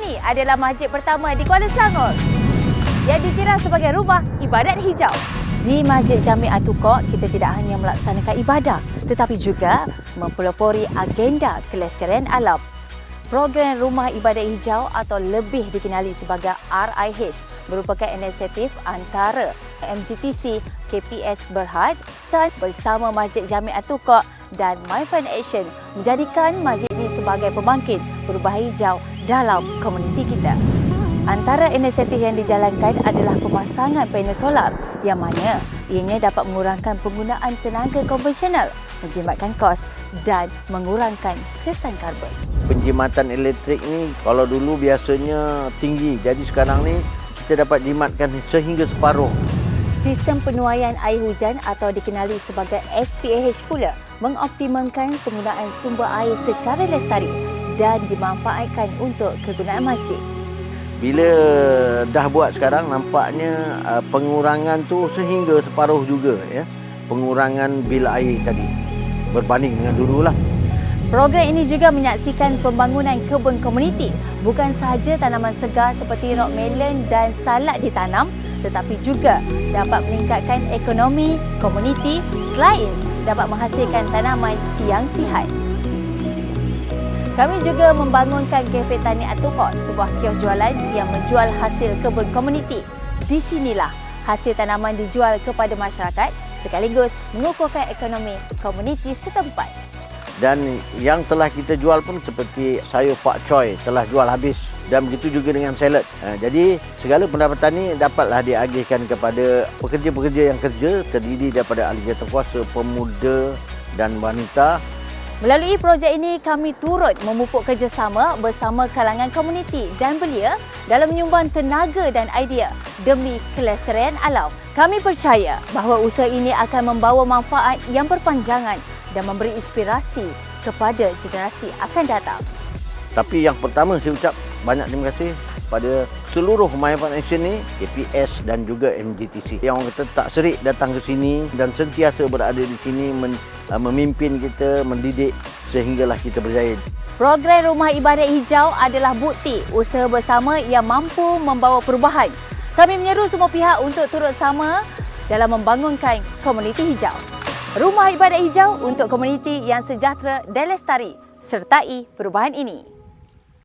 ini adalah masjid pertama di Kuala Selangor yang dikira sebagai rumah ibadat hijau. Di Masjid Jami' Atukok, kita tidak hanya melaksanakan ibadah tetapi juga mempelopori agenda kelestarian alam. Program Rumah Ibadat Hijau atau lebih dikenali sebagai RIH merupakan inisiatif antara MGTC, KPS Berhad dan bersama Masjid Jami' Atukok dan My Foundation menjadikan masjid ini sebagai pembangkit perubahan hijau dalam komuniti kita. Antara inisiatif yang dijalankan adalah pemasangan panel solar yang mana ianya dapat mengurangkan penggunaan tenaga konvensional, menjimatkan kos dan mengurangkan kesan karbon. Penjimatan elektrik ni kalau dulu biasanya tinggi, jadi sekarang ni kita dapat jimatkan sehingga separuh. Sistem penuaian air hujan atau dikenali sebagai SPAH pula mengoptimalkan penggunaan sumber air secara lestari dan dimanfaatkan untuk kegunaan masjid. Bila dah buat sekarang, nampaknya pengurangan tu sehingga separuh juga, ya, pengurangan bil air tadi berbanding dengan dululah. Program ini juga menyaksikan pembangunan kebun komuniti. Bukan sahaja tanaman segar seperti rok melon dan salad ditanam, tetapi juga dapat meningkatkan ekonomi komuniti selain dapat menghasilkan tanaman yang sihat. Kami juga membangunkan Kafe Tani Atukok, sebuah kios jualan yang menjual hasil kebun komuniti. Di sinilah hasil tanaman dijual kepada masyarakat sekaligus mengukuhkan ekonomi komuniti setempat. Dan yang telah kita jual pun seperti sayur pak choy telah jual habis dan begitu juga dengan salad. Jadi segala pendapatan ini dapatlah diagihkan kepada pekerja-pekerja yang kerja terdiri daripada ahli jawatankuasa, pemuda dan wanita. Melalui projek ini, kami turut memupuk kerjasama bersama kalangan komuniti dan belia dalam menyumbang tenaga dan idea demi kelestarian alam. Kami percaya bahawa usaha ini akan membawa manfaat yang berpanjangan dan memberi inspirasi kepada generasi akan datang. Tapi yang pertama saya ucap banyak terima kasih pada seluruh My Foundation ni, KPS dan juga MGTC yang orang kata tak serik datang ke sini dan sentiasa berada di sini memimpin kita, mendidik sehinggalah kita berjaya. Program Rumah Ibadat Hijau adalah bukti usaha bersama yang mampu membawa perubahan. Kami menyeru semua pihak untuk turut sama dalam membangunkan komuniti hijau. Rumah Ibadat Hijau untuk komuniti yang sejahtera dan lestari sertai perubahan ini.